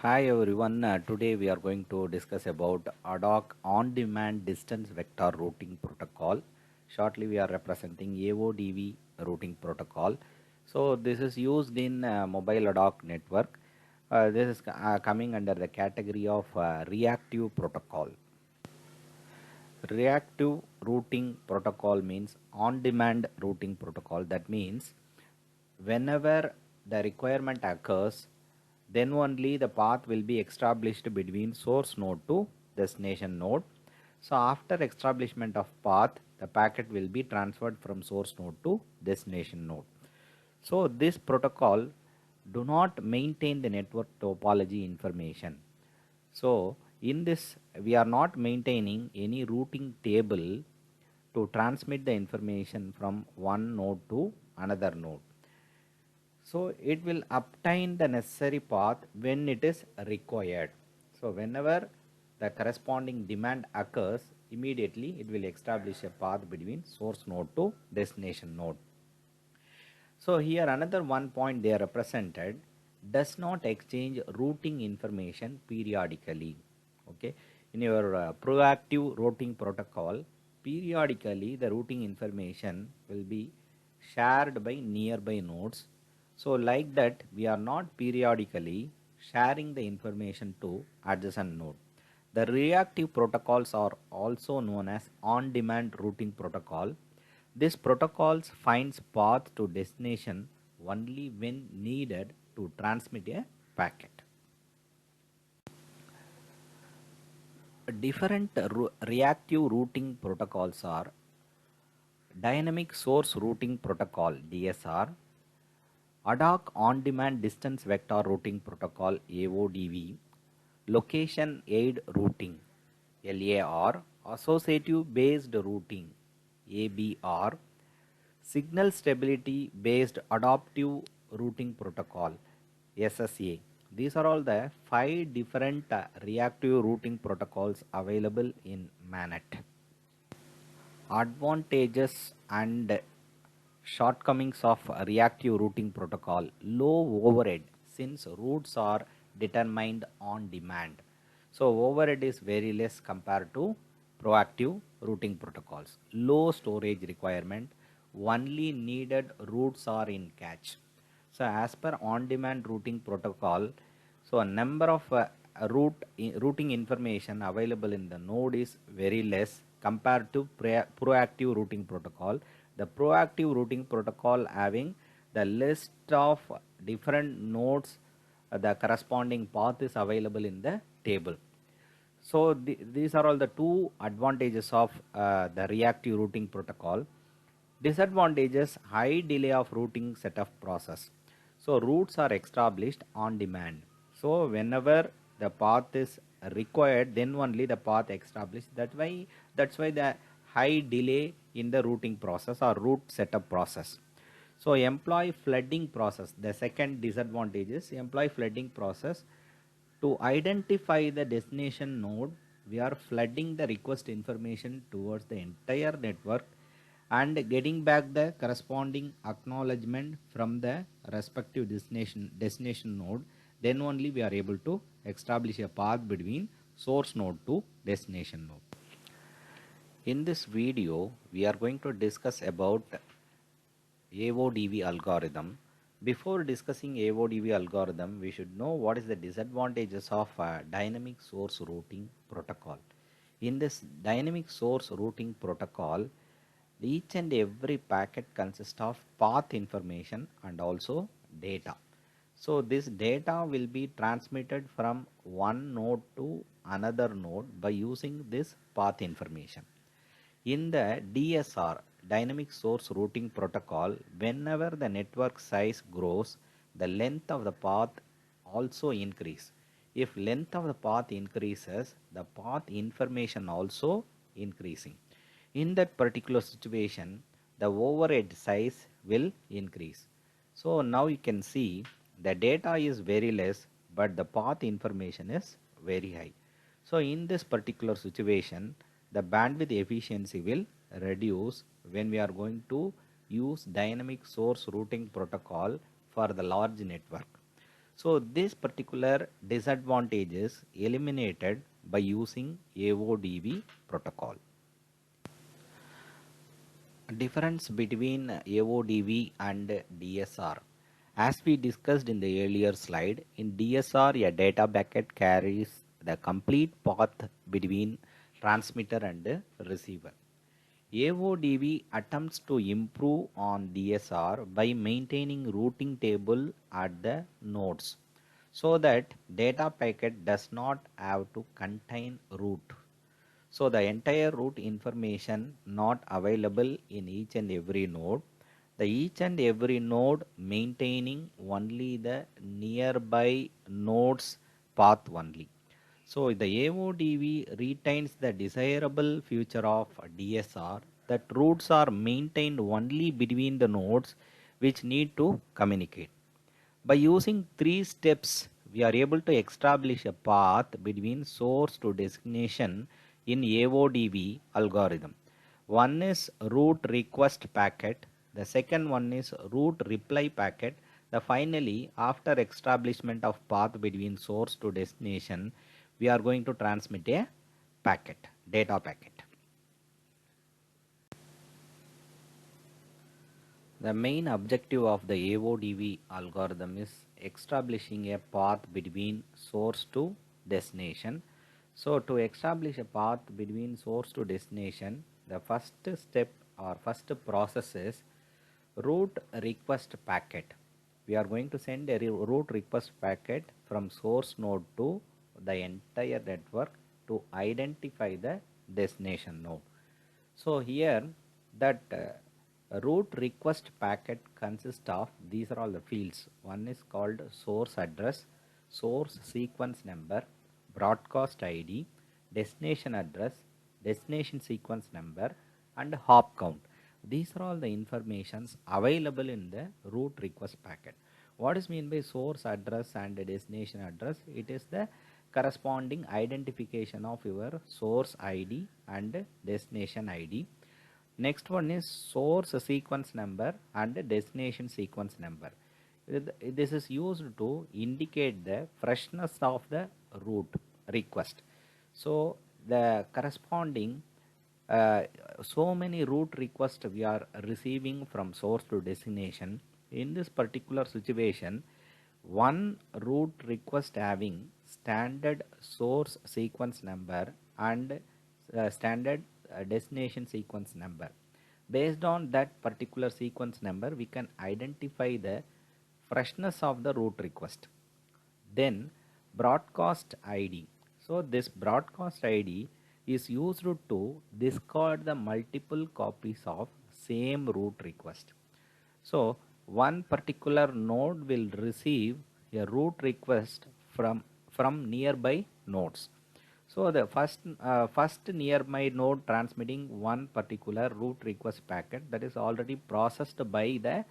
Hi everyone, today we are going to discuss about Adhoc on-demand distance vector routing protocol. Shortly we are representing AODV routing protocol. So this is used in mobile Adhoc network. This is coming under the category of reactive protocol. Reactive routing protocol means on-demand routing protocol. That means whenever the requirement occurs, then only the path will be established between source node to destination node. So after establishment of path, the packet will be transferred from source node to destination node. So this protocol do not maintain the network topology information. So in this, we are not maintaining any routing table to transmit the information from one node to another node. So it will obtain the necessary path when it is required. So whenever the corresponding demand occurs, immediately it will establish a path between source node to destination node. So here another one point they are represented, does not exchange routing information periodically. Okay, in your proactive routing protocol, periodically the routing information will be shared by nearby nodes. So like that, we are not periodically sharing the information to adjacent node. The reactive protocols are also known as on-demand routing protocol. This protocols finds path to destination only when needed to transmit a packet. Different reactive routing protocols are Dynamic Source Routing Protocol DSR, Adhoc On-Demand Distance Vector Routing Protocol AODV, Location Aid Routing LAR, Associative Based Routing ABR, Signal Stability Based Adaptive Routing Protocol SSA. These are all the 5 different reactive routing protocols available in MANET. Advantages and shortcomings of reactive routing protocol: low overhead since routes are determined on demand. So overhead is very less compared to proactive routing protocols. Low storage requirement, only needed routes are in cache. So as per on-demand routing protocol, so a number of routing information available in the node is very less compared to proactive routing protocol. The proactive routing protocol having the list of different nodes, the corresponding path is available in the table. So these are all the two advantages of the reactive routing protocol. Disadvantages: high delay of routing setup process. So routes are established on demand. So whenever the path is required, then only the path established. That's why the high delay in the routing process or route setup process. So employee flooding process. The second disadvantage is employee flooding process. To identify the destination node, we are flooding the request information towards the entire network and getting back the corresponding acknowledgement from the respective destination node. Then only we are able to establish a path between source node to destination node. In this video, we are going to discuss about AODV algorithm. Before discussing AODV algorithm, we should know what is the disadvantages of dynamic source routing protocol. In this dynamic source routing protocol, each and every packet consists of path information and also data. So this data will be transmitted from one node to another node by using this path information. In the DSR, Dynamic Source Routing Protocol, whenever the network size grows, the length of the path also increase. If length of the path increases, the path information also increasing. In that particular situation, the overhead size will increase. So now you can see the data is very less, but the path information is very high. So in this particular situation, the bandwidth efficiency will reduce when we are going to use dynamic source routing protocol for the large network. So this particular disadvantage is eliminated by using AODV protocol. Difference between AODV and DSR. As we discussed in the earlier slide, in DSR a data packet carries the complete path between transmitter and receiver. AODV attempts to improve on DSR by maintaining routing table at the nodes so that data packet does not have to contain route. So the entire route information not available in each and every node. The each and every node maintaining only the nearby nodes path only. So the AODV retains the desirable feature of DSR that routes are maintained only between the nodes which need to communicate. By using three steps, we are able to establish a path between source to destination in AODV algorithm. One is route request packet, the second one is route reply packet. The finally, after establishment of path between source to destination, we are going to transmit a packet, data packet. The main objective of the AODV algorithm is establishing a path between source to destination. So to establish a path between source to destination, the first step or first process is route request packet. We are going to send a route request packet from source node to the entire network to identify the destination node. So here that route request packet consists of these are all the fields. One is called source address, source sequence number, broadcast ID, destination address, destination sequence number, and hop count. These are all the informations available in the route request packet. What is mean by source address and destination address? It is the corresponding identification of your source ID and destination ID. Next one is source sequence number and destination sequence number. This is used to indicate the freshness of the route request. So the corresponding so many route requests we are receiving from source to destination. In this particular situation, one route request having standard source sequence number and standard destination sequence number. Based on that particular sequence number, we can identify the freshness of the route request. Then broadcast ID. So this broadcast ID is used to discard the multiple copies of same route request. So one particular node will receive a route request from nearby nodes. So the first nearby node transmitting one particular route request packet that is already processed by the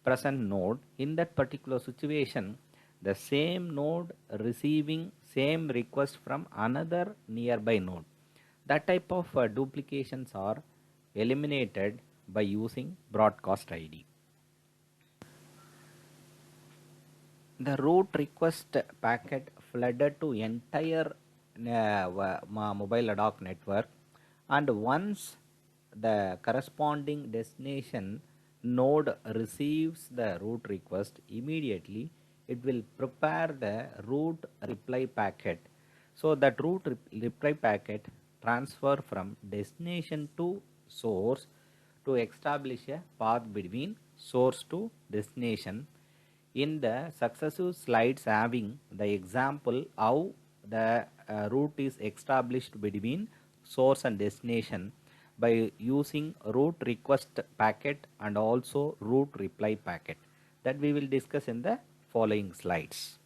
present node. In that particular situation, the same node receiving same request from another nearby node. That type of duplications are eliminated by using broadcast ID. The route request packet flooded to entire mobile Adhoc network, and once the corresponding destination node receives the route request, immediately it will prepare the route reply packet. So that route reply packet transfer from destination to source to establish a path between source to destination. In the successive slides having the example how the route is established between source and destination by using route request packet and also route reply packet, that we will discuss in the following slides.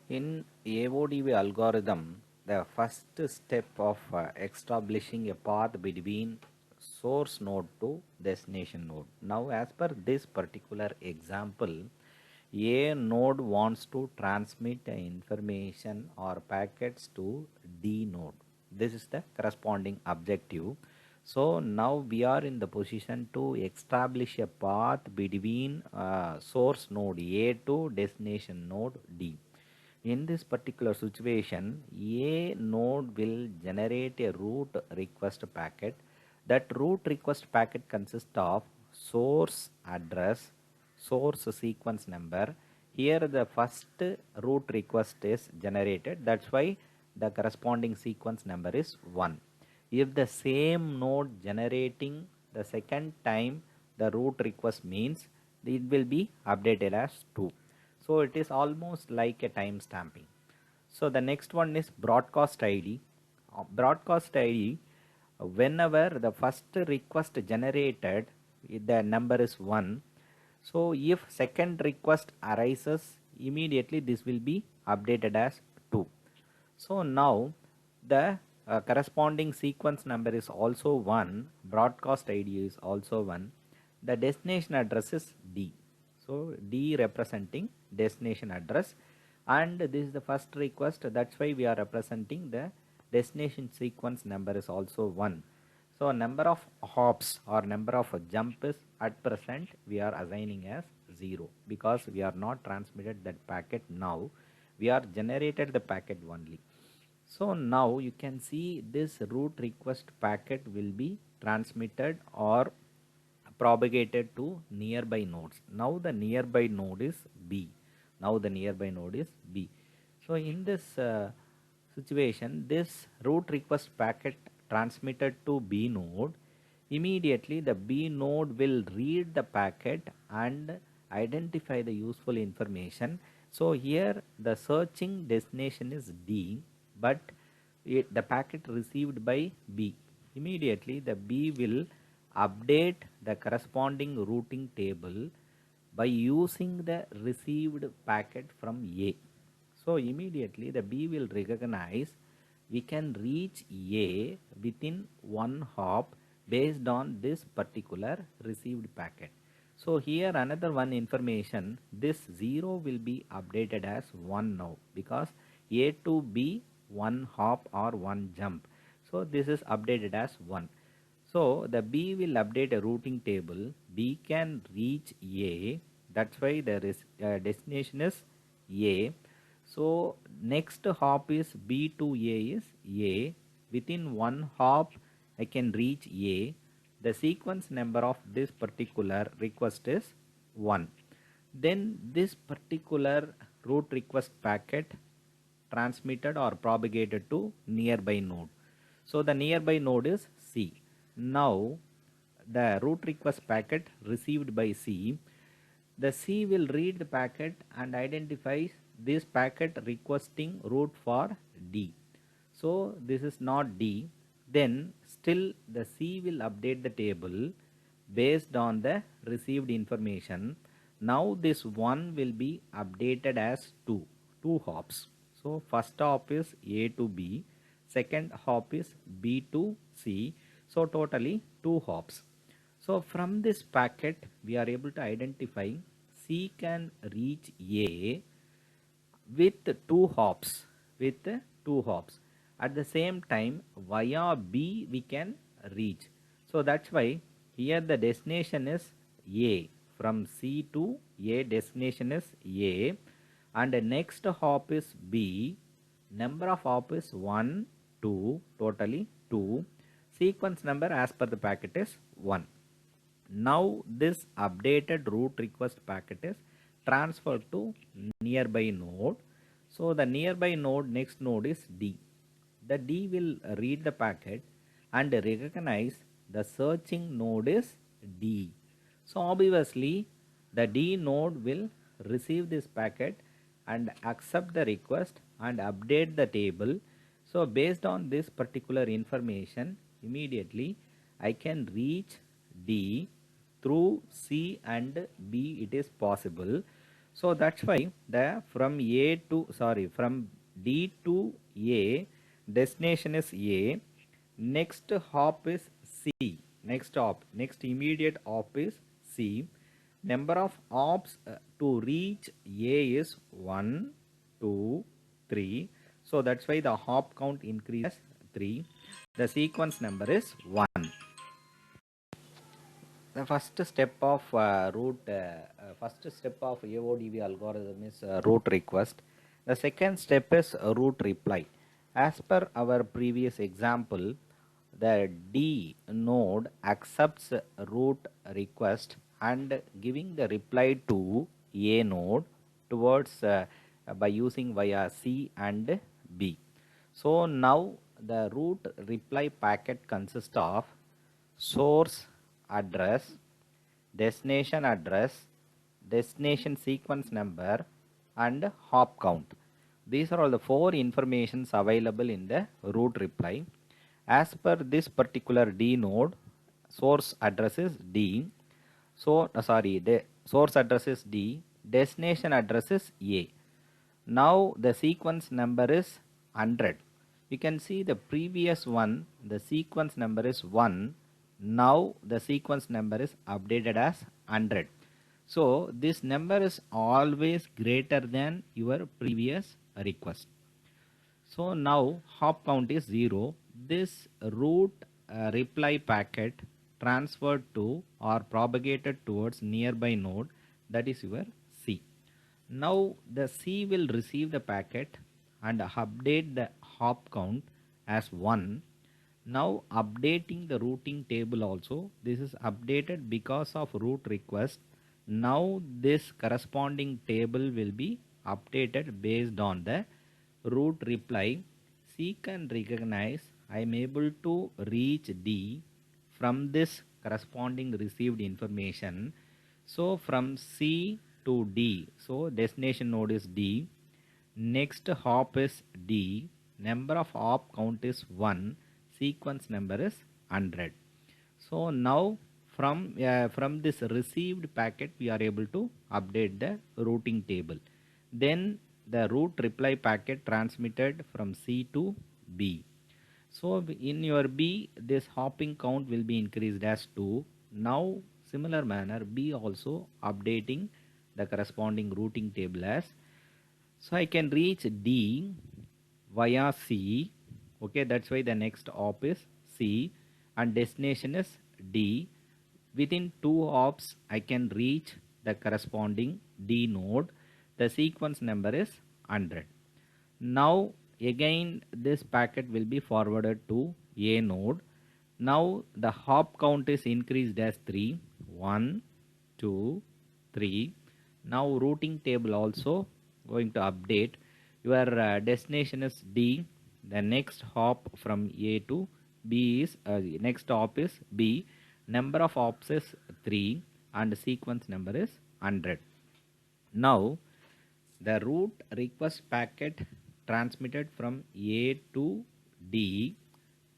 In AODV algorithm, the first step of establishing a path between source node to destination node. Now as per this particular example, a node wants to transmit information or packets to D node. This is the corresponding objective. So now we are in the position to establish a path between source node A to destination node D. In this particular situation, A node will generate a root request packet. That root request packet consists of source address, source sequence number. Here the first root request is generated. That's why the corresponding sequence number is 1. If the same node generating the second time the root request means it will be updated as 2. So it is almost like a time stamping. So the next one is broadcast ID. Broadcast ID, whenever the first request generated, the number is 1. So if second request arises, immediately this will be updated as 2. So now the corresponding sequence number is also 1, broadcast ID is also 1, the destination address is D. So D representing destination address, and this is the first request, that's why we are representing the destination sequence number is also 1. So number of hops or number of jumps at present we are assigning as 0 because we are not transmitted that packet now, we are generated the packet only. So now you can see this root request packet will be transmitted or propagated to nearby nodes. Now the nearby node is B. Now the nearby node is B. So in this situation, this root request packet transmitted to B node, immediately the B node will read the packet and identify the useful information. So here the searching destination is D, but the packet received by B. Immediately the B will update the corresponding routing table by using the received packet from A. So immediately the B will recognize we can reach A within one hop based on this particular received packet. So here another one information, this 0 will be updated as 1 now because A to B one hop or one jump. So this is updated as 1. So the B will update a routing table. B can reach A. That's why there is destination is A. So next hop is B to A is A. Within one hop I can reach A. The sequence number of this particular request is 1. Then this particular root request packet transmitted or propagated to nearby node. So the nearby node is C. Now the root request packet received by C, the C will read the packet and identifies this packet requesting route for D. So this is not D. Then still the C will update the table based on the received information. Now this 1 will be updated as 2 hops. So first hop is A to B, second hop is B to C. So totally 2 hops. So from this packet we are able to identify C can reach A with 2 hops. At the same time via B we can reach. So that's why here the destination is A. From C to A, destination is A, and the next hop is B. Number of hop is 1, 2, totally 2. Sequence number as per the packet is 1. Now this updated root request packet is transferred to nearby node. So the nearby node, next node is D. The D will read the packet and recognize the searching node is D. So obviously the D node will receive this packet and accept the request and update the table. So based on this particular information, immediately I can reach D through C and B, it is possible. So that's why the from D to A, destination is A, next hop is C, next immediate hop is C. Number of hops to reach A is 1, 2, 3. So that's why the hop count increases 3. The sequence number is 1. The first step of first step of AODV algorithm is root request. The second step is root reply. As per our previous example, the D node accepts root request and giving the reply to A node towards by using via C and B. So now the root reply packet consists of source address, destination sequence number, and hop count. These are all the four informations available in the root reply. As per this particular D node, source address is D. So the source address is D, destination address is A. Now the sequence number is 100. You can see the previous one, the sequence number is 1. Now the sequence number is updated as 100. So this number is always greater than your previous request. So now hop count is 0. This root reply packet transferred to or propagated towards nearby node, that is your C. Now the C will receive the packet and update the hop count as 1. Now updating the routing table also, this is updated because of root request. Now this corresponding table will be updated based on the root reply. C can recognize I am able to reach D from this corresponding received information. So from C to D, so destination node is D, next hop is D, number of hop count is 1, sequence number is 100. So now from this received packet we are able to update the routing table. Then the root reply packet transmitted from C to B. So in your B, this hopping count will be increased as 2. Now similar manner B also updating the corresponding routing table as. So I can reach D via C. Okay, that's why the next hop is C and destination is D. Within 2 hops I can reach the corresponding D node. The sequence number is 100. Now again this packet will be forwarded to A node. Now the hop count is increased as 3. 1, 2, 3. Now routing table also going to update. Your destination is D. The next hop from A to B is next hop is B. Number of hops is 3 and sequence number is 100. Now the root request packet transmitted from A to D,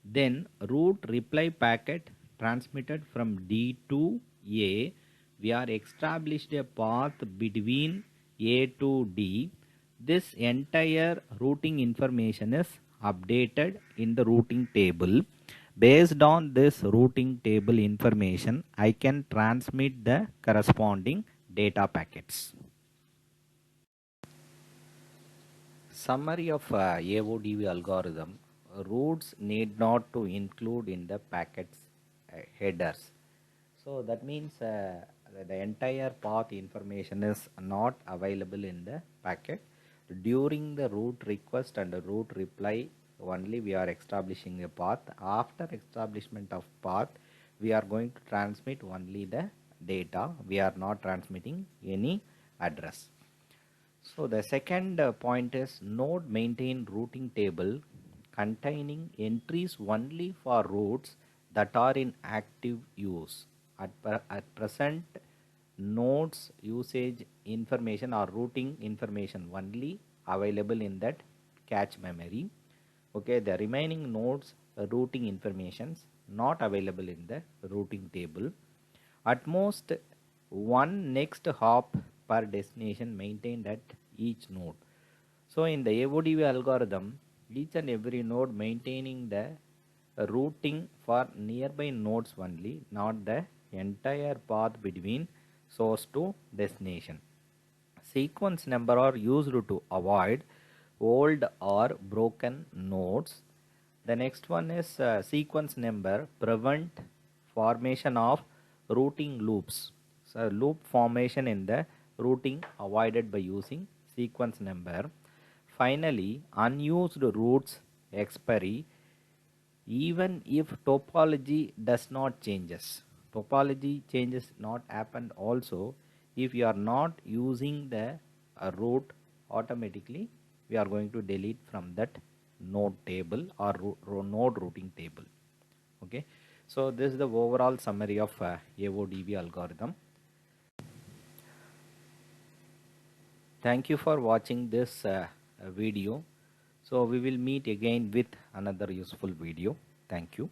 then root reply packet transmitted from D to A. We are established a path between A to D. This entire routing information is updated in the routing table. Based on this routing table information, I can transmit the corresponding data packets. Summary of AODV algorithm. Routes need not to include in the packets headers. So that means the entire path information is not available in the packet. During the route request and the route reply only we are establishing a path. After establishment of path, we are going to transmit only the data. We are not transmitting any address. So the second point is node maintain routing table containing entries only for routes that are in active use. At present, nodes usage information or routing information only available in that cache memory. Okay, the remaining nodes routing informations not available in the routing table. At most one next hop per destination maintained at each node. So in the AODV algorithm, each and every node maintaining the routing for nearby nodes only, not the entire path between source to destination. Sequence number are used to avoid old or broken nodes. The next one is sequence number prevent formation of routing loops. So loop formation in the routing avoided by using sequence number. Finally, unused routes expiry even if topology does not changes. Topology changes not happen also if you are not using the route automatically. We are going to delete from that node table or node routing table. Okay, so this is the overall summary of AODV algorithm. Thank you for watching this video. So we will meet again with another useful video. Thank you.